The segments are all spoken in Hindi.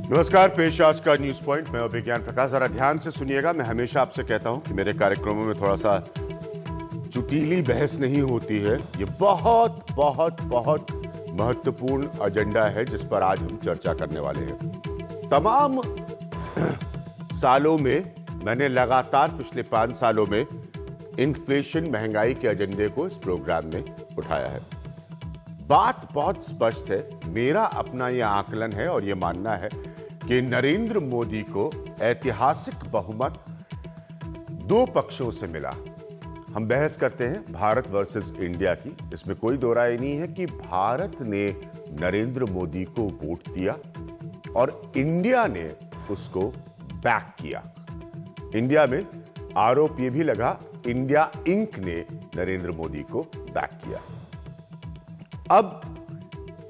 नमस्कार, पेश आज का न्यूज पॉइंट। मैं विज्ञान प्रकाश। जरा ध्यान से सुनिएगा। मैं हमेशा आपसे कहता हूं कि मेरे कार्यक्रमों में थोड़ा सा चुटीली बहस नहीं होती है। ये बहुत बहुत बहुत महत्वपूर्ण एजेंडा है जिस पर आज हम चर्चा करने वाले हैं। तमाम सालों में मैंने लगातार पिछले 5 सालों में इन्फ्लेशन, महंगाई के एजेंडे को इस प्रोग्राम में उठाया है। बात बहुत स्पष्ट है। मेरा अपना यह आकलन है और यह मानना है कि नरेंद्र मोदी को ऐतिहासिक बहुमत 2 पक्षों से मिला। हम बहस करते हैं भारत वर्सेस इंडिया की। इसमें कोई दो राय नहीं है कि भारत ने नरेंद्र मोदी को वोट दिया और इंडिया ने उसको बैक किया। इंडिया में आरोप यह भी लगा, इंडिया इंक ने नरेंद्र मोदी को बैक किया। अब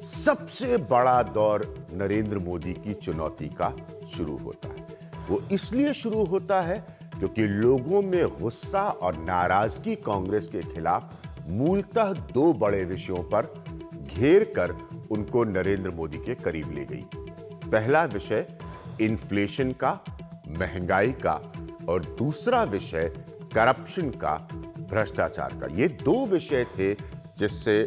सबसे बड़ा दौर नरेंद्र मोदी की चुनौती का शुरू होता है। वो इसलिए शुरू होता है क्योंकि लोगों में गुस्सा और नाराजगी कांग्रेस के खिलाफ मूलतः 2 बड़े विषयों पर घेर कर उनको नरेंद्र मोदी के करीब ले गई। पहला विषय इन्फ्लेशन का, महंगाई का, और दूसरा विषय करप्शन का, भ्रष्टाचार का। ये 2 विषय थे जिससे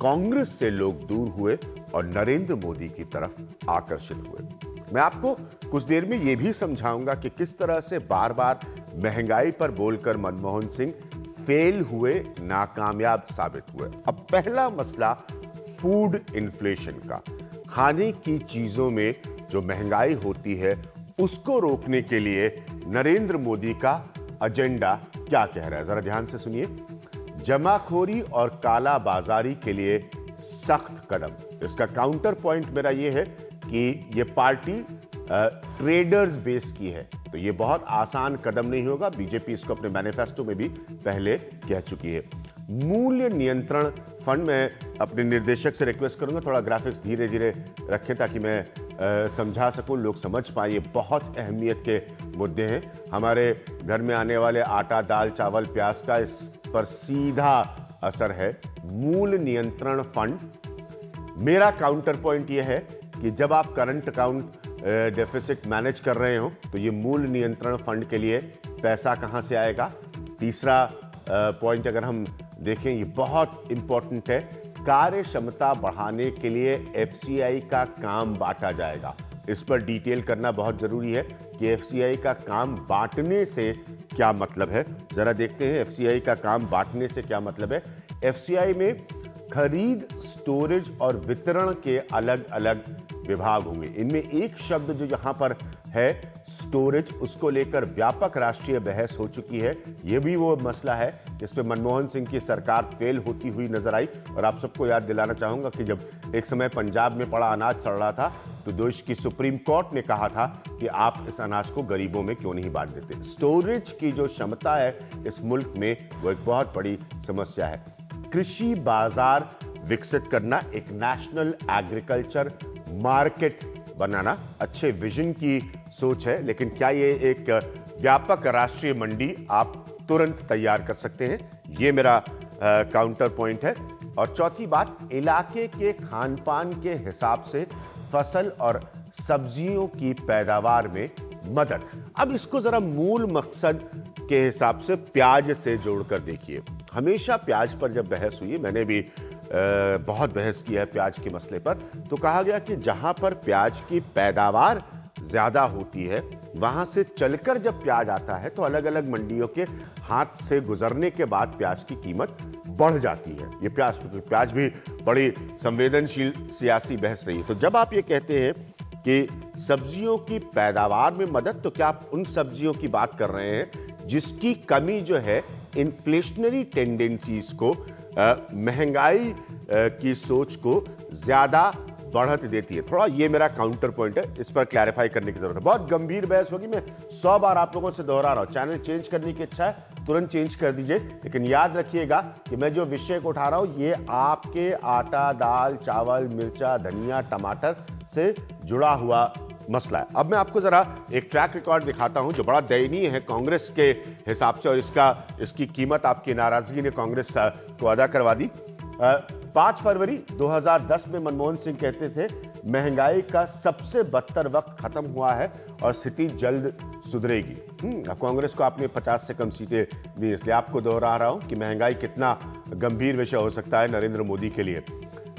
कांग्रेस से लोग दूर हुए और नरेंद्र मोदी की तरफ आकर्षित हुए। मैं आपको कुछ देर में यह भी समझाऊंगा कि किस तरह से बार बार महंगाई पर बोलकर मनमोहन सिंह फेल हुए, नाकामयाब साबित हुए। अब पहला मसला फूड इन्फ्लेशन का। खाने की चीजों में जो महंगाई होती है उसको रोकने के लिए नरेंद्र मोदी का एजेंडा क्या कह रहा है, जरा ध्यान से सुनिए। जमाखोरी और काला बाजारी के लिए सख्त कदम। इसका काउंटर पॉइंट मेरा यह है कि यह पार्टी ट्रेडर्स बेस की है, तो यह बहुत आसान कदम नहीं होगा। बीजेपी इसको अपने मैनिफेस्टो में भी पहले कह चुकी है। मूल्य नियंत्रण फंड, में अपने निर्देशक से रिक्वेस्ट करूंगा थोड़ा ग्राफिक्स धीरे धीरे रखें ताकि मैं समझा सकूं, लोग समझ पाए। ये बहुत अहमियत के मुद्दे हैं। हमारे घर में आने वाले आटा, दाल, चावल, प्याज का इस पर सीधा असर है। मूल्य नियंत्रण फंड, मेरा काउंटर पॉइंट यह है कि जब आप करंट अकाउंट डेफिसिट मैनेज कर रहे हो तो ये मूल्य नियंत्रण फंड के लिए पैसा कहां से आएगा। तीसरा पॉइंट अगर हम देखें, ये बहुत इंपॉर्टेंट है। कार्य क्षमता बढ़ाने के लिए एफसीआई का काम बांटा जाएगा। इस पर डिटेल करना बहुत जरूरी है कि एफसीआई का काम बांटने से क्या मतलब है। जरा देखते हैं एफसीआई का काम बांटने से क्या मतलब है। एफसीआई में खरीद, स्टोरेज और वितरण के अलग अलग विभाग होंगे। इनमें एक शब्द जो यहां पर है स्टोरेज, उसको लेकर व्यापक राष्ट्रीय बहस हो चुकी है। यह भी वो मसला है जिस पे मनमोहन सिंह की सरकार फेल होती हुई नजर आई। और आप सबको याद दिलाना चाहूंगा कि जब एक समय पंजाब में पड़ा अनाज सड़ रहा था तो देश की सुप्रीम कोर्ट ने कहा था कि आप इस अनाज को गरीबों में क्यों नहीं बांट देते। स्टोरेज की जो क्षमता है इस मुल्क में, वो एक बहुत बड़ी समस्या है। कृषि बाजार विकसित करना, एक नेशनल एग्रीकल्चर मार्केट बनाना, अच्छे विजन की सोच है, लेकिन क्या ये एक व्यापक राष्ट्रीय मंडी आप तुरंत तैयार कर सकते हैं? ये मेरा काउंटर पॉइंट है। और चौथी बात, इलाके के खान पान के हिसाब से फसल और सब्जियों की पैदावार में मदद। अब इसको जरा मूल मकसद के हिसाब से प्याज से जोड़कर देखिए। हमेशा प्याज पर जब बहस हुई, मैंने भी बहुत बहस किया है प्याज के मसले पर, तो कहा गया कि जहां पर प्याज की पैदावार ज्यादा होती है वहां से चलकर जब प्याज आता है तो अलग अलग मंडियों के हाथ से गुजरने के बाद प्याज की कीमत बढ़ जाती है। ये प्याज भी बड़ी संवेदनशील सियासी बहस रही है। तो जब आप ये कहते हैं कि सब्जियों की पैदावार में मदद, तो क्या आप उन सब्जियों की बात कर रहे हैं जिसकी कमी जो है इन्फ्लेशनरी टेंडेंसीज को, महंगाई की सोच को ज्यादा बढ़त देती है? थोड़ा ये मेरा काउंटर पॉइंट है, इस पर क्लैरिफाई करने की जरूरत है। बहुत गंभीर बहस होगी, मैं 100 बार आप लोगों से दोहरा रहा हूं। चैनल चेंज करने की इच्छा है तुरंत चेंज कर दीजिए, लेकिन याद रखिएगा कि मैं जो विषय को उठा रहा हूं ये आपके आटा, दाल, चावल, मिर्चा, धनिया, टमाटर से जुड़ा हुआ मसला है। अब मैं आपको जरा एक ट्रैक रिकॉर्ड दिखाता हूं जो बड़ा दयनीय है कांग्रेस के हिसाब से, और इसकी कीमत आपकी नाराजगी ने कांग्रेस को अदा करवा दी। 5 फरवरी 2010 में मनमोहन सिंह कहते थे महंगाई का सबसे बदतर वक्त खत्म हुआ है और स्थिति जल्द सुधरेगी। कांग्रेस को आपने 50 से कम सीटें दी, इसलिए आपको दोहरा रहा हूं कि महंगाई कितना गंभीर विषय हो सकता है नरेंद्र मोदी के लिए।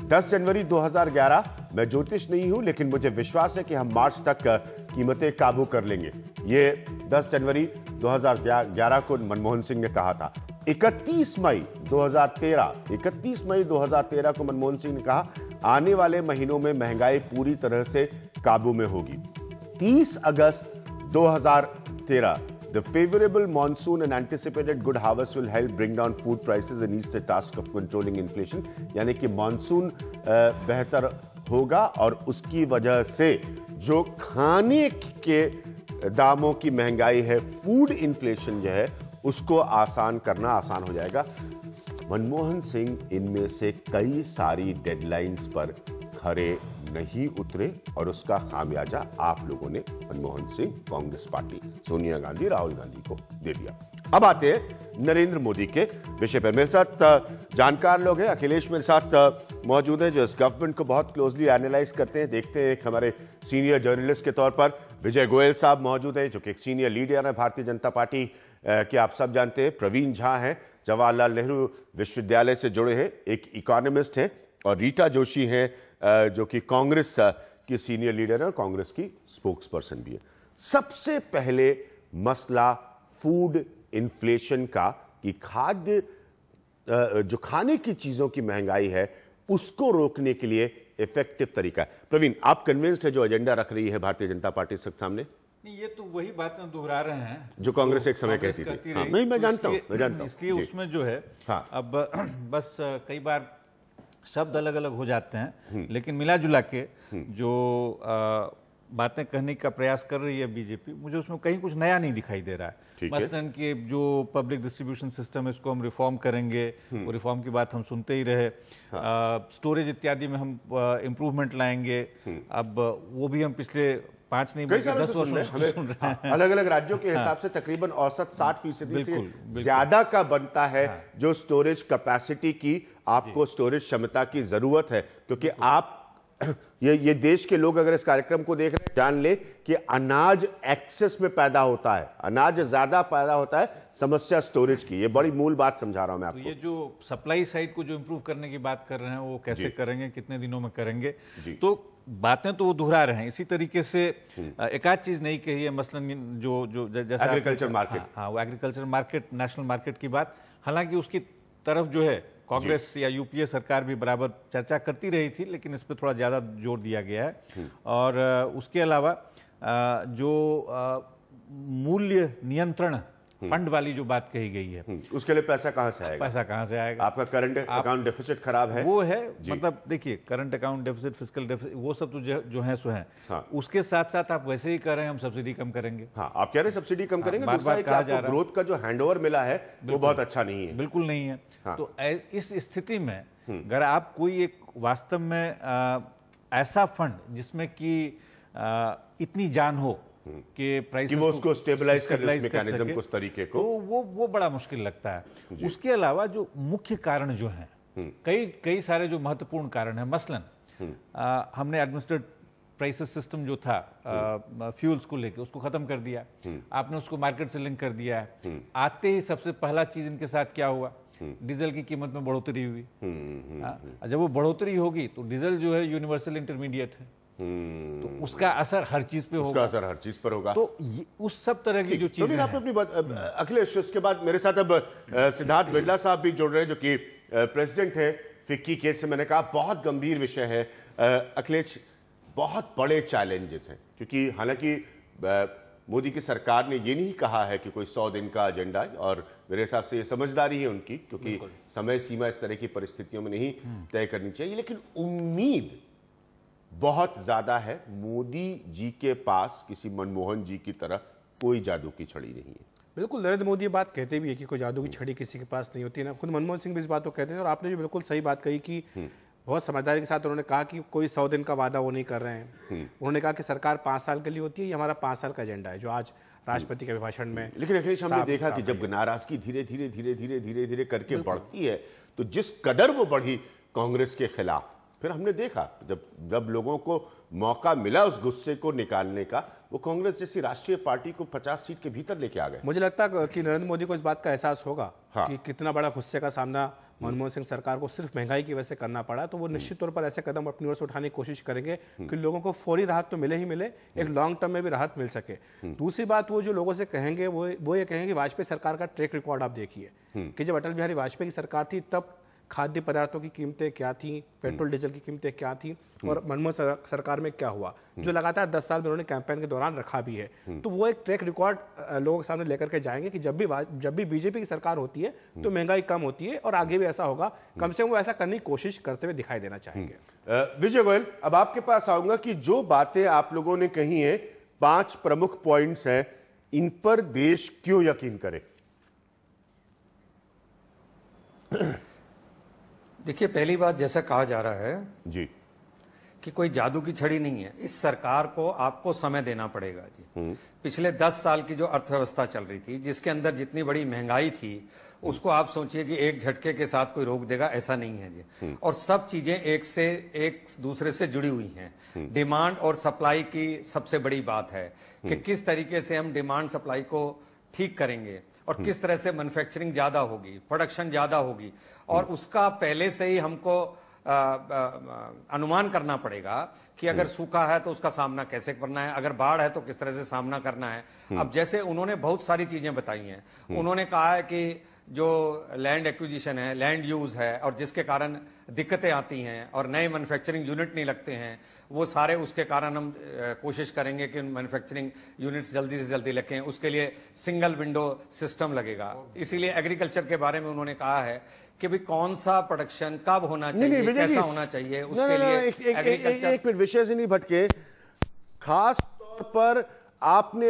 10 जनवरी 2011, मैं ज्योतिष नहीं हूं लेकिन मुझे विश्वास है कि हम मार्च तक कीमतें काबू कर लेंगे। ये 10 जनवरी 2011 को मनमोहन सिंह ने कहा था। 31 मई 2013 को मनमोहन सिंह ने कहा आने वाले महीनों में महंगाई पूरी तरह से काबू में होगी। 30 अगस्त 2013, the favorable monsoon and anticipated good harvest will help bring down food prices and ease the task of controlling inflation। यानी कि मानसून बेहतर होगा और उसकी वजह से जो खाने के दामों की महंगाई है, फूड इन्फ्लेशन जो है, उसको आसान करना आसान हो जाएगा। मनमोहन सिंह इनमें से कई सारी डेडलाइंस पर खरे नहीं उतरे और उसका खामियाजा आप लोगों ने मनमोहन सिंह, कांग्रेस पार्टी, सोनिया गांधी, राहुल गांधी को दे दिया। अब आते हैं नरेंद्र मोदी के विषय पर। मेरे साथ जानकार लोग हैं। अखिलेश मेरे साथ मौजूद है जो इस गवर्नमेंट को बहुत क्लोजली एनालाइज करते हैं, देखते हैं। हमारे सीनियर जर्नलिस्ट के तौर पर विजय गोयल साहब मौजूद हैं जो कि एक सीनियर लीडर है भारतीय जनता पार्टी के, आप सब जानते हैं। प्रवीण झा हैं, जवाहरलाल नेहरू विश्वविद्यालय से जुड़े हैं, एक इकोनॉमिस्ट हैं। और रीटा जोशी हैं जो कि कांग्रेस की सीनियर लीडर है और कांग्रेस की स्पोक्स पर्सन भी है। सबसे पहले मसला फूड इन्फ्लेशन का, कि खाद्य जो खाने की चीजों की महंगाई है उसको रोकने के लिए इफेक्टिव तरीका है। प्रवीण, आप कन्विंस्ड है जो एजेंडा रख रही है भारतीय जनता पार्टी सबके सामने? नहीं, ये तो वही बातें दोहरा रहे हैं जो कांग्रेस एक समय कहती थी। हाँ, मैं जानता हूं। इसलिए उसमें जो है, हाँ। अब बस कई बार शब्द अलग अलग हो जाते हैं, लेकिन मिला जुला के जो बातें कहने का प्रयास कर रही है बीजेपी, मुझे उसमें कहीं कुछ नया नहीं दिखाई दे रहा है। मसलन कि जो पब्लिक डिस्ट्रीब्यूशन सिस्टम है इसको हम रिफॉर्म करेंगे, वो रिफॉर्म की बात हम सुनते ही रहे। स्टोरेज इत्यादि में हम इम्प्रूवमेंट लाएंगे, अब वो भी हम पिछले 5 नहीं बल्कि 10 वर्षों से सुन रहे हैं। अलग अलग राज्यों के हिसाब से तकरीबन औसत 60% से ज्यादा का बनता है जो स्टोरेज कैपेसिटी की आपको स्टोरेज क्षमता की जरूरत है, क्योंकि आप ये देश के लोग अगर इस कार्यक्रम को देख रहे हैं जान ले कि अनाज एक्सेस में पैदा होता है, अनाज ज्यादा पैदा होता है, समस्या स्टोरेज की। ये बड़ी मूल बात समझा रहा हूं मैं आपको। तो ये जो सप्लाई साइड को जो इंप्रूव करने की बात कर रहे हैं वो कैसे करेंगे, कितने दिनों में करेंगे, तो बातें तो वो दोहरा रहे हैं। इसी तरीके से एक आध चीज नहीं कही है, मसलन जो जैसे एग्रीकल्चर मार्केट, हाँ, वो एग्रीकल्चर मार्केट, नेशनल मार्केट की बात, हालांकि उसकी तरफ जो है कांग्रेस या यूपीए सरकार भी बराबर चर्चा करती रही थी, लेकिन इस पर थोड़ा ज्यादा जोर दिया गया है। और उसके अलावा जो मूल्य नियंत्रण फंड वाली जो बात कही गई है, उसके लिए पैसा कहां से आएगा? पैसा कहां से आएगा? आपका करंट अकाउंट डेफिसिट खराब है, वो है, मतलब देखिए current account deficit, fiscal deficit, वो सब तो जो है सो है। हाँ। उसके साथ साथ आप वैसे ही कह रहे हैं हम सब्सिडी कम करेंगे। हाँ, आप कह रहे हैं सब्सिडी कम करेंगे, दूसरा है कि आपको ग्रोथ का जो हैंडओवर मिला है वो बहुत अच्छा नहीं है। बिल्कुल नहीं है। हाँ। तो इस स्थिति में अगर आप कोई एक वास्तव में ऐसा फंड जिसमें कि इतनी जान हो कि प्राइस कि वो उसको स्टेबलाइज कर मैकेनिज्म को, उस तरीके को, तो वो बड़ा मुश्किल लगता है। उसके अलावा जो मुख्य कारण जो हैं, कई सारे जो महत्वपूर्ण कारण हैं, मसलन हमने एडमिनिस्ट्रेटेड प्राइसेस सिस्टम जो था फ्यूल्स को लेकर उसको खत्म कर दिया, आपने उसको मार्केट से लिंक कर दिया है। आते ही सबसे पहला चीज इनके साथ क्या हुआ, डीजल की कीमत में बढ़ोतरी हुई। जब वो बढ़ोतरी होगी तो डीजल जो है यूनिवर्सल इंटरमीडिएट है, तो उसका असर हर चीज पे होगा, उसका असर हर चीज पर होगा। तो उस सब तरह की जो चीजें आपने अपनी बात, अखिलेश, उसके बाद मेरे साथ अब सिद्धार्थ बिरला साहब भी जुड़ रहे हैं जो कि प्रेसिडेंट है फिक्की केस से। मैंने कहा बहुत गंभीर विषय है अखिलेश, बहुत बड़े चैलेंजेस हैं, क्योंकि हालांकि मोदी की सरकार ने ये नहीं कहा है कि कोई 100 दिन का एजेंडा है, और मेरे हिसाब से ये समझदारी है उनकी, क्योंकि समय सीमा इस तरह की परिस्थितियों में नहीं तय करनी चाहिए। लेकिन उम्मीद बहुत ज्यादा है। मोदी जी के पास किसी मनमोहन जी की तरह कोई जादू की छड़ी नहीं है। बिल्कुल, नरेंद्र मोदी ये बात कहते भी है कि कोई जादू की छड़ी किसी के पास नहीं होती ना। खुद मनमोहन सिंह भी इस बात को कहते हैं, और आपने जो बिल्कुल सही बात कही कि बहुत समझदारी के साथ उन्होंने कहा कि कोई 100 दिन का वादा वो नहीं कर रहे हैं। उन्होंने कहा कि सरकार 5 साल के लिए होती है, ये हमारा 5 साल का एजेंडा है, जो आज राष्ट्रपति के अभिभाषण में। लेकिन अखिलेश, हमने देखा कि जब नाराजगी धीरे धीरे करके बढ़ती है, तो जिस कदर वो बढ़ी कांग्रेस के खिलाफ, फिर हमने देखा जब लोगों को मौका मिला उस गुस्से को निकालने का, वो कांग्रेस जैसी राष्ट्रीय पार्टी को 50 सीट के भीतर लेके आ गए। मुझे लगता है कि नरेंद्र मोदी को इस बात का एहसास होगा हाँ। कि कितना बड़ा गुस्से का सामना मनमोहन सिंह सरकार को सिर्फ महंगाई की वजह से करना पड़ा, तो वो निश्चित तौर पर ऐसे कदम अपनी ओर से उठाने की कोशिश करेंगे कि लोगों को फौरी राहत तो मिले ही मिले, एक लॉन्ग टर्म में भी राहत मिल सके। दूसरी बात, वो जो लोगों से कहेंगे वो ये कहेंगे कि वाजपेयी सरकार का ट्रैक रिकॉर्ड आप देखिए कि जब अटल बिहारी वाजपेयी की सरकार थी तब खाद्य पदार्थों की कीमतें क्या थी, पेट्रोल डीजल की कीमतें क्या थी, और मनमोहन सरकार में क्या हुआ, जो लगातार 10 साल में उन्होंने कैंपेन के दौरान रखा भी है। तो वो एक ट्रैक रिकॉर्ड लोगों के सामने लेकर के जाएंगे कि जब भी बीजेपी की सरकार होती है तो महंगाई कम होती है, और आगे भी ऐसा होगा। कम से कम वो ऐसा करने की कोशिश करते हुए दिखाई देना चाहेंगे। विजय गोयल, अब आपके पास आऊंगा कि जो बातें आप लोगों ने कही हैं, 5 प्रमुख पॉइंट्स हैं, इन पर देश क्यों यकीन करे? देखिए, पहली बात, जैसा कहा जा रहा है जी कि कोई जादू की छड़ी नहीं है, इस सरकार को आपको समय देना पड़ेगा जी। पिछले 10 साल की जो अर्थव्यवस्था चल रही थी, जिसके अंदर जितनी बड़ी महंगाई थी, उसको आप सोचिए कि एक झटके के साथ कोई रोक देगा, ऐसा नहीं है जी। और सब चीजें एक दूसरे से जुड़ी हुई हैं। डिमांड और सप्लाई की सबसे बड़ी बात है कि किस तरीके से हम डिमांड सप्लाई को ठीक करेंगे और किस तरह से मैन्युफैक्चरिंग ज्यादा होगी, प्रोडक्शन ज्यादा होगी, और उसका पहले से ही हमको अनुमान करना पड़ेगा कि अगर सूखा है तो उसका सामना कैसे करना है, अगर बाढ़ है तो किस तरह से सामना करना है। अब जैसे उन्होंने बहुत सारी चीजें बताई हैं, उन्होंने कहा है कि जो लैंड एक्विजिशन है, लैंड यूज है, और जिसके कारण दिक्कतें आती हैं और नए मैन्युफैक्चरिंग यूनिट नहीं लगते हैं, वो सारे उसके कारण हम कोशिश करेंगे कि मैन्युफैक्चरिंग यूनिट्स जल्दी से जल्दी लगें। उसके लिए सिंगल विंडो सिस्टम लगेगा। इसीलिए एग्रीकल्चर के बारे में उन्होंने कहा है कि भी कौन सा प्रोडक्शन कब होना चाहिए, कैसा होना चाहिए, उसके लिए एग्रीकल्चर। एक मिनट, विषय से नहीं भटके। खास तौर पर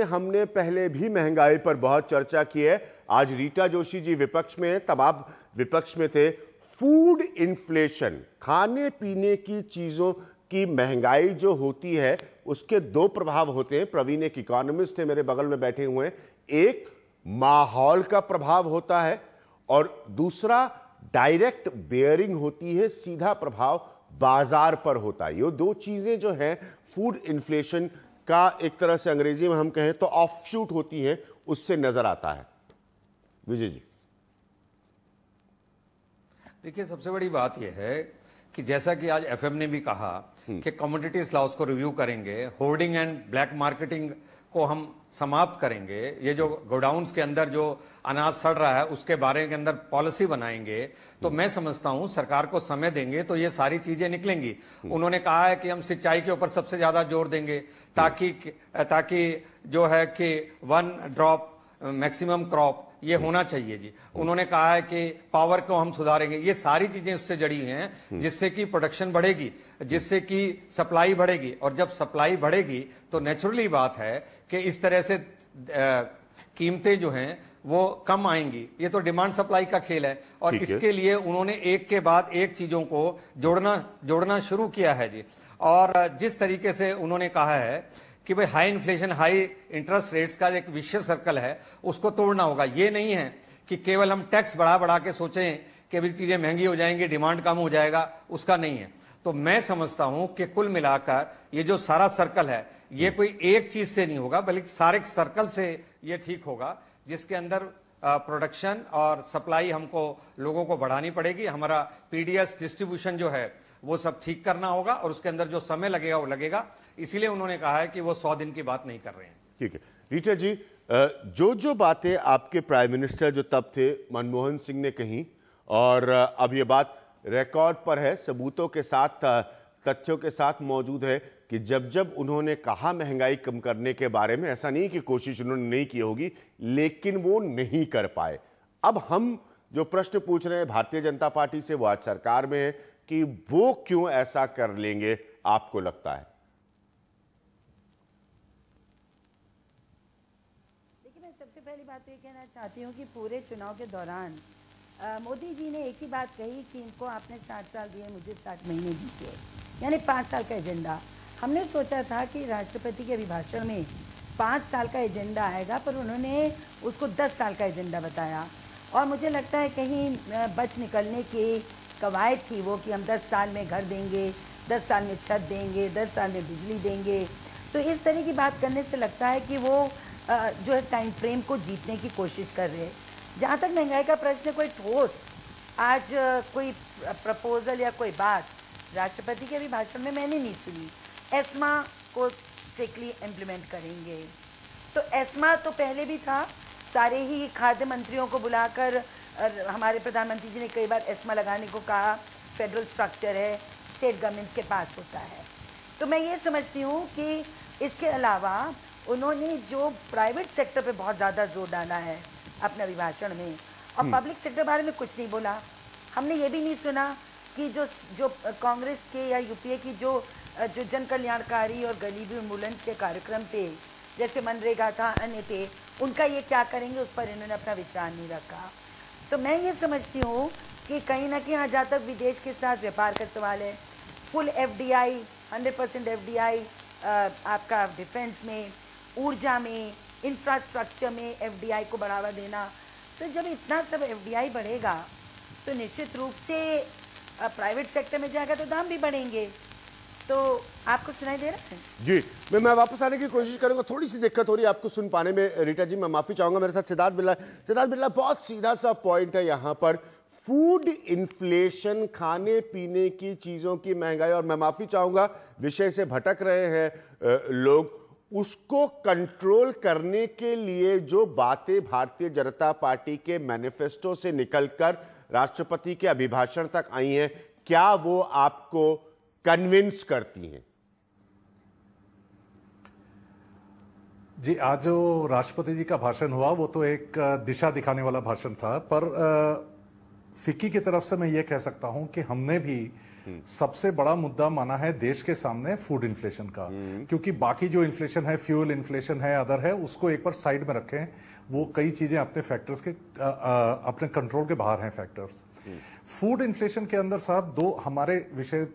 हमने पहले भी महंगाई पर बहुत चर्चा की है। आज रीटा जोशी जी विपक्ष में है, तब आप विपक्ष में थे। फूड इन्फ्लेशन, खाने पीने की चीजों की महंगाई जो होती है, उसके 2 प्रभाव होते हैं। प्रवीण एक इकोनॉमिस्ट है, मेरे बगल में बैठे हुए हैं। एक माहौल का प्रभाव होता है और दूसरा डायरेक्ट बेयरिंग होती है, सीधा प्रभाव बाजार पर होता है। ये 2 चीजें जो हैं फूड इन्फ्लेशन का, एक तरह से अंग्रेजी में हम कहें तो ऑफशूट होती हैं, उससे नजर आता है। विजय जी, देखिए, सबसे बड़ी बात यह है कि जैसा कि आज एफएम ने भी कहा कि कमोडिटीज लॉस को रिव्यू करेंगे, होर्डिंग एंड ब्लैक मार्केटिंग को हम समाप्त करेंगे, ये जो गोडाउन्स के अंदर जो अनाज सड़ रहा है उसके बारे के अंदर पॉलिसी बनाएंगे। तो मैं समझता हूं सरकार को समय देंगे तो ये सारी चीजें निकलेंगी। उन्होंने कहा है कि हम सिंचाई के ऊपर सबसे ज्यादा जोर देंगे ताकि जो है कि 1 ड्रॉप मैक्सिमम क्रॉप ये होना चाहिए जी। उन्होंने कहा है कि पावर को हम सुधारेंगे। ये सारी चीजें उससे जड़ी हैं जिससे कि प्रोडक्शन बढ़ेगी, जिससे कि सप्लाई बढ़ेगी, और जब सप्लाई बढ़ेगी तो नेचुरली बात है कि इस तरह से कीमतें जो हैं वो कम आएंगी। ये तो डिमांड सप्लाई का खेल है, और इसके लिए उन्होंने एक के बाद एक चीजों को जोड़ना शुरू किया है जी। और जिस तरीके से उन्होंने कहा है कि भाई high inflation, high interest rates का एक विशियस सर्कल है, उसको तोड़ना होगा। ये नहीं है कि केवल हम टैक्स बढ़ा के सोचें कि भी चीजें महंगी हो जाएंगी, डिमांड कम हो जाएगा, उसका नहीं है। तो मैं समझता हूं कि कुल मिलाकर ये जो सारा सर्कल है, ये कोई एक चीज से नहीं होगा, बल्कि सारे सर्कल से ये ठीक होगा, जिसके अंदर प्रोडक्शन और सप्लाई हमको लोगों को बढ़ानी पड़ेगी। हमारा पीडीएस डिस्ट्रीब्यूशन जो है वो सब ठीक करना होगा, और उसके अंदर जो समय लगेगा वो लगेगा। इसीलिए उन्होंने कहा है कि वो 100 दिन की बात नहीं कर रहे हैं। ठीक है रीटा जी, जो बातें आपके प्राइम मिनिस्टर जो तब थे मनमोहन सिंह ने कही, और अब ये बात रिकॉर्ड पर है, सबूतों के साथ, तथ्यों के साथ मौजूद है कि जब उन्होंने कहा महंगाई कम करने के बारे में, ऐसा नहीं कि कोशिश उन्होंने नहीं की होगी, लेकिन वो नहीं कर पाए। अब हम जो प्रश्न पूछ रहे हैं भारतीय जनता पार्टी से, वो आज सरकार में है, कि वो क्यों ऐसा कर लेंगे, आपको लगता है? देखिए, मैं सबसे पहली बात तो ये कहना चाहती हूँ कि पूरे चुनाव के दौरान मोदी जी ने एक ही बात कही कि इनको आपने 60 साल दिए, मुझे 60 महीने दीजिए, यानी 5 साल का एजेंडा। हमने सोचा था कि राष्ट्रपति के अभिभाषण में 5 साल का एजेंडा आएगा, पर उन्होंने उसको 10 साल का एजेंडा बताया। और मुझे लगता है कहीं बच निकलने की कवायद थी वो कि हम 10 साल में घर देंगे, 10 साल में छत देंगे, 10 साल में बिजली देंगे, तो इस तरह की बात करने से लगता है कि वो जो है टाइम फ्रेम को जीतने की कोशिश कर रहे हैं। जहाँ तक महंगाई का प्रश्न, कोई ठोस आज कोई प्रपोजल या कोई बात राष्ट्रपति के अभिभाषण में मैंने नहीं सुनी। एस्मा को स्ट्रिक्टली इम्प्लीमेंट करेंगे, तो एस्मा तो पहले भी था, सारे ही खाद्य मंत्रियों को बुलाकर हमारे प्रधानमंत्री जी ने कई बार एस्मा लगाने को कहा। फेडरल स्ट्रक्चर है, स्टेट गवर्नमेंट्स के पास होता है। तो मैं ये समझती हूँ कि इसके अलावा उन्होंने जो प्राइवेट सेक्टर पे बहुत ज़्यादा जोर डाला है अपने अभिभाषण में, और पब्लिक सेक्टर बारे में कुछ नहीं बोला। हमने ये भी नहीं सुना कि जो कांग्रेस के या यूपीए की जो जन कल्याणकारी और गरीबी उन्मूलन के कार्यक्रम थे, जैसे मनरेगा था, अन्य थे, उनका ये क्या करेंगे उस पर इन्होंने अपना विचार नहीं रखा। तो मैं ये समझती हूँ कि कहीं ना कहीं जहाँ तक विदेश के साथ व्यापार का सवाल है, फुल FDI 100% FDI आपका डिफेंस में, ऊर्जा में, इंफ्रास्ट्रक्चर में FDI को बढ़ावा देना। तो जब इतना सब FDI बढ़ेगा तो निश्चित रूप से प्राइवेट सेक्टर में जाएगा तो दाम भी बढ़ेंगे। तो आपको सुनाई दे रहा है? जी, मैं वापस आने की कोशिश करूंगा। थोड़ी सी दिक्कत हो रही है आपको सुन पाने में रीटा जी, मैं माफी चाहूंगा। मेरे साथ सिद्धार्थ बिरला। सिद्धार्थ बिरला, बहुत सीधा सा पॉइंट है यहाँ पर, फूड इन्फ्लेशन, खाने पीने की चीजों की महंगाई, और मैं माफी चाहूंगा विषय से भटक रहे हैं लोग, उसको कंट्रोल करने के लिए जो बातें भारतीय जनता पार्टी के मैनिफेस्टो से निकलकर राष्ट्रपति के अभिभाषण तक आई हैं, क्या वो आपको कन्विंस करती हैं? जी, आज जो राष्ट्रपति जी का भाषण हुआ वो तो एक दिशा दिखाने वाला भाषण था, पर फिक्की की तरफ से मैं ये कह सकता हूं कि हमने भी सबसे बड़ा मुद्दा माना है देश के सामने फूड इन्फ्लेशन का, क्योंकि बाकी जो इन्फ्लेशन है, फ्यूल इन्फ्लेशन है, अदर है, उसको एक बार साइड में रखें। वो कई चीजें अपने फैक्टर्स के अपने कंट्रोल के बाहर हैं फैक्टर्स। फूड इन्फ्लेशन के अंदर साहब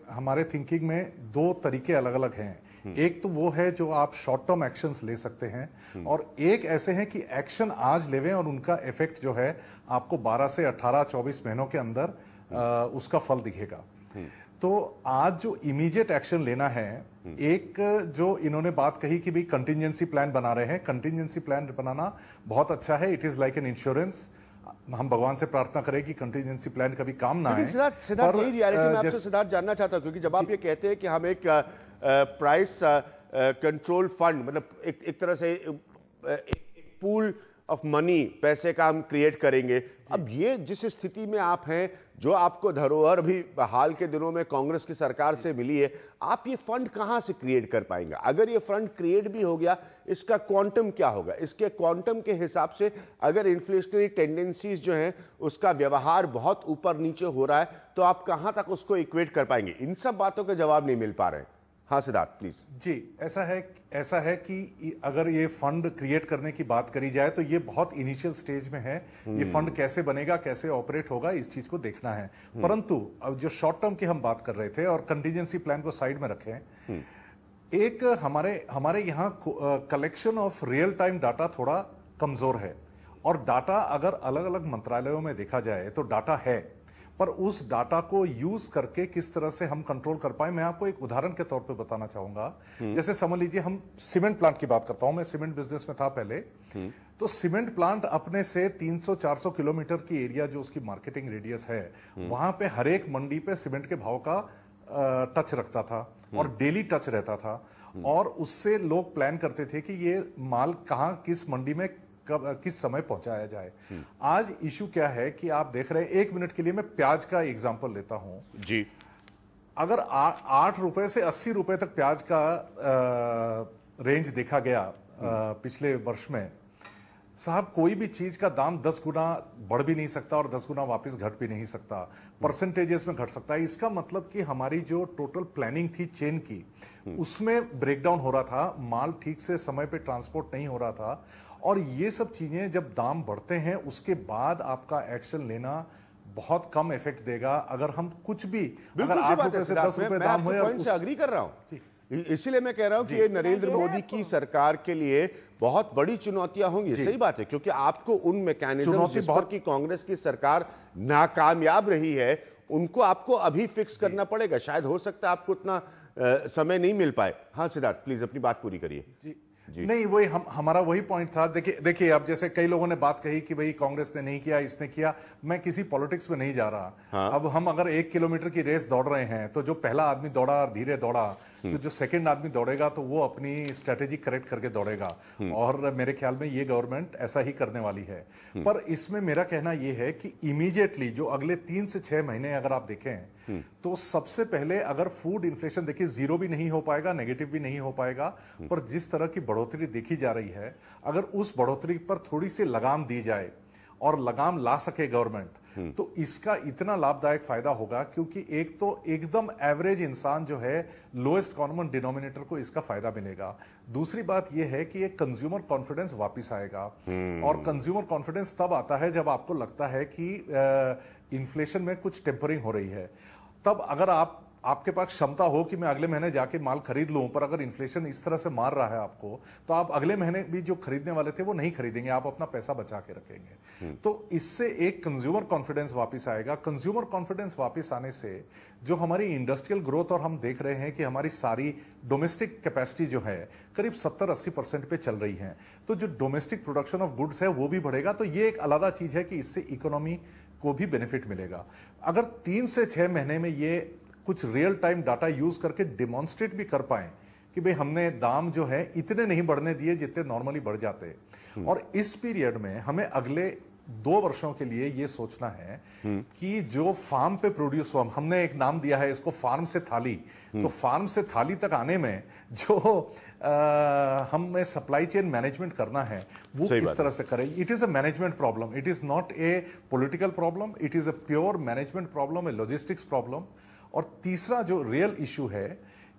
हमारे थिंकिंग में दो तरीके अलग अलग हैं। एक तो वो है जो आप शॉर्ट टर्म एक्शंस ले सकते हैं, और एक ऐसे हैं कि एक्शन आज लेवें और उनका इफेक्ट जो है आपको 12 से 18-24 महीनों के अंदर उसका फल दिखेगा। तो आज जो इमीडिएट एक्शन लेना है, एक जो इन्होंने बात कही कि भी कंटिजेंसी प्लान बना रहे हैं, कंटिजेंसी प्लान बनाना बहुत अच्छा है, it is like an insurance. हम भगवान से प्रार्थना करें कि कंटिजेंसी प्लान कभी काम ना आए। सिद्धार्थ, यही रियलिटी में आपसे सिद्धार्थ जानना चाहता हूं, क्योंकि जब आप ये कहते हैं कि हम एक प्राइस कंट्रोल फंड, मतलब एक तरह से एक पूल ऑफ मनी, पैसे का हम क्रिएट करेंगे, अब ये जिस स्थिति में आप हैं, जो आपको धरोहर भी हाल के दिनों में कांग्रेस की सरकार से मिली है, आप ये फंड कहां से क्रिएट कर पाएंगे? अगर ये फंड क्रिएट भी हो गया, इसका क्वांटम क्या होगा? इसके क्वांटम के हिसाब से अगर इन्फ्लेशनरी टेंडेंसीज जो हैं उसका व्यवहार बहुत ऊपर नीचे हो रहा है, तो आप कहां तक उसको इक्वेट कर पाएंगे? इन सब बातों के जवाब नहीं मिल पा रहे हैं। हाँ सिद्धार्थ प्लीज। जी, ऐसा है कि अगर ये फंड क्रिएट करने की बात करी जाए तो ये बहुत इनिशियल स्टेज में है। ये फंड कैसे बनेगा, कैसे ऑपरेट होगा, इस चीज को देखना है। परंतु अब जो शॉर्ट टर्म की हम बात कर रहे थे और कंटीजेंसी प्लान को साइड में रखें, एक हमारे यहाँ collection of real time data थोड़ा कमजोर है, और डाटा अगर अलग अलग मंत्रालयों में देखा जाए तो डाटा है, पर उस डाटा को यूज करके किस तरह से हम कंट्रोल कर पाए, मैं आपको एक उदाहरण के तौर पे बताना चाहूंगा। जैसे समझ लीजिए, हम सीमेंट प्लांट की बात करता हूं, मैं सीमेंट बिजनेस में था पहले, तो सीमेंट प्लांट अपने से 300-400 किलोमीटर की एरिया जो उसकी मार्केटिंग रेडियस है, वहां पे हर एक मंडी पे सीमेंट के भाव का टच रखता था और डेली टच रहता था, और उससे लोग प्लान करते थे कि ये माल कहां किस मंडी में किस समय पहुंचाया जाए। आज इशू क्या है कि आप देख रहे हैं, 1 मिनट के लिए मैं प्याज का एग्जांपल लेता हूं जी। अगर 8 रुपए से 80 रुपए तक प्याज का रेंज देखा गया पिछले वर्ष में, साहब कोई भी चीज का दाम 10 गुना बढ़ भी नहीं सकता और 10 गुना वापस घट भी नहीं सकता, परसेंटेजेस में घट सकता है। इसका मतलब कि हमारी जो टोटल प्लानिंग थी चेन की, उसमें ब्रेकडाउन हो रहा था, माल ठीक से समय पे ट्रांसपोर्ट नहीं हो रहा था, और ये सब चीजें जब दाम बढ़ते हैं उसके बाद आपका एक्शन लेना बहुत कम इफेक्ट देगा। अगर हम कुछ भी, अगर 8 रुपए से 10 रुपए दाम हुए, पॉइंट से अग्री कर रहा हूं, इसीलिए मैं कह रहा हूं कि ये नरेंद्र मोदी की सरकार के लिए बहुत बड़ी चुनौतियां होंगी। सही बात है, क्योंकि आपको उन मैकेनिज्म जिस पर की कांग्रेस की सरकार नाकामयाब रही है, उनको आपको अभी फिक्स करना पड़ेगा। शायद हो सकता है आपको उतना समय नहीं मिल पाए। हाँ सिद्धार्थ, प्लीज अपनी बात पूरी करिए। जी। नहीं, वही हमारा वही पॉइंट था। देखिए अब जैसे कई लोगों ने बात कही कि भाई कांग्रेस ने नहीं किया, इसने किया। मैं किसी पॉलिटिक्स में नहीं जा रहा। हाँ। अब हम अगर 1 किलोमीटर की रेस दौड़ रहे हैं तो जो पहला आदमी दौड़ा धीरे दौड़ा, तो जो सेकंड आदमी दौड़ेगा तो वो अपनी स्ट्रेटेजी करेक्ट करके दौड़ेगा। और मेरे ख्याल में ये गवर्नमेंट ऐसा ही करने वाली है। पर इसमें मेरा कहना ये है कि इमीडिएटली जो अगले 3 से 6 महीने अगर आप देखें तो सबसे पहले अगर फूड इन्फ्लेशन देखिए 0 भी नहीं हो पाएगा, नेगेटिव भी नहीं हो पाएगा, पर जिस तरह की बढ़ोतरी देखी जा रही है, अगर उस बढ़ोतरी पर थोड़ी सी लगाम दी जाए और लगाम ला सके गवर्नमेंट, तो इसका इतना लाभदायक फायदा होगा। क्योंकि एक तो एकदम एवरेज इंसान जो है, लोएस्ट कॉमन डिनोमिनेटर को इसका फायदा मिलेगा। दूसरी बात यह है कि एक कंज्यूमर कॉन्फिडेंस वापस आएगा। और कंज्यूमर कॉन्फिडेंस तब आता है जब आपको लगता है कि इन्फ्लेशन में कुछ टेम्परिंग हो रही है। तब अगर आपके पास क्षमता हो कि मैं अगले महीने जाके माल खरीद लूं, पर अगर इन्फ्लेशन इस तरह से मार रहा है आपको, तो आप अगले महीने भी जो खरीदने वाले थे वो नहीं खरीदेंगे, आप अपना पैसा बचा के रखेंगे। तो इससे एक कंज्यूमर कॉन्फिडेंस वापस आएगा। कंज्यूमर कॉन्फिडेंस वापस आने से जो हमारी इंडस्ट्रियल ग्रोथ, और हम देख रहे हैं कि हमारी सारी डोमेस्टिक कैपेसिटी जो है करीब 70-80% पे चल रही है, तो जो डोमेस्टिक प्रोडक्शन ऑफ गुड्स है वो भी बढ़ेगा। तो ये एक अलग चीज है कि इससे इकोनॉमी को भी बेनिफिट मिलेगा। अगर 3 से 6 महीने में ये कुछ रियल टाइम डाटा यूज करके डिमॉन्स्ट्रेट भी कर पाए कि भाई हमने दाम जो है इतने नहीं बढ़ने दिए जितने नॉर्मली बढ़ जाते, और इस पीरियड में हमें अगले 2 वर्षों के लिए ये सोचना है कि जो फार्म पे प्रोड्यूस हुआ, हमने एक नाम दिया है इसको फार्म से थाली, तो फार्म से थाली तक आने में जो हमें सप्लाई चेन मैनेजमेंट करना है वो किस तरह से करें। It is a management problem, it is not a political problem, it is a pure management problem, A logistics problem. और तीसरा जो रियल इशू है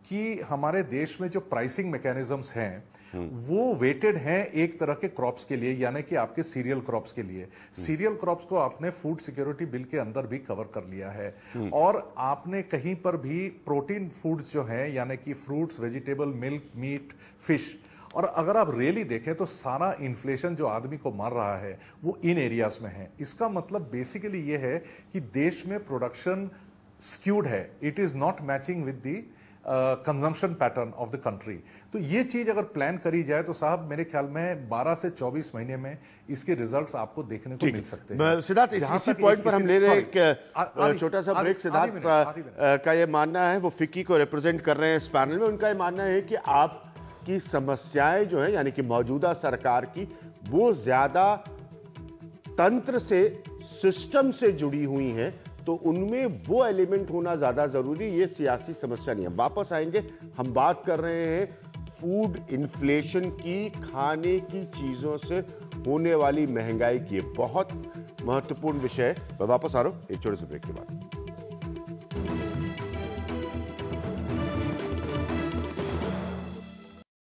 कि हमारे देश में जो प्राइसिंग मैकेनिज्म्स हैं वो वेटेड हैं एक तरह के क्रॉप्स के लिए, यानी कि आपके सीरियल क्रॉप्स के लिए। सीरियल क्रॉप्स को आपने फूड सिक्योरिटी बिल के अंदर भी कवर कर लिया है। और आपने कहीं पर भी प्रोटीन फूड्स जो हैं, यानी कि fruits, vegetable, milk, meat, fish, और अगर आप रियली देखें तो सारा इन्फ्लेशन जो आदमी को मार रहा है वो इन एरियाज में है। इसका मतलब बेसिकली ये है कि देश में प्रोडक्शन स्क्यूड है, it is not matching with the consumption pattern of the country. तो ये चीज अगर प्लान करी जाए तो साहब मेरे ख्याल में 12 से 24 महीने में इसके रिजल्ट्स आपको देखने को मिल सकते हैं। सिद्धार्थ, इसी पॉइंट पर हम ले रहे हैं एक छोटा सा ब्रेक। सिद्धार्थ का ये मानना है, वो फिक्की को रिप्रेजेंट कर रहे हैं इस पैनल में, उनका ये मानना है कि आपकी समस्याएं जो है, यानी कि मौजूदा सरकार की, वो ज्यादा तंत्र से, सिस्टम से जुड़ी हुई हैं, तो उनमें वो एलिमेंट होना ज्यादा जरूरी, ये सियासी समस्या नहीं है। वापस आएंगे, हम बात कर रहे हैं फूड इन्फ्लेशन की, खाने की चीजों से होने वाली महंगाई की। बहुत महत्वपूर्ण विषय है। मैं वापस आ रहा हूं एक छोटे से ब्रेक के बाद।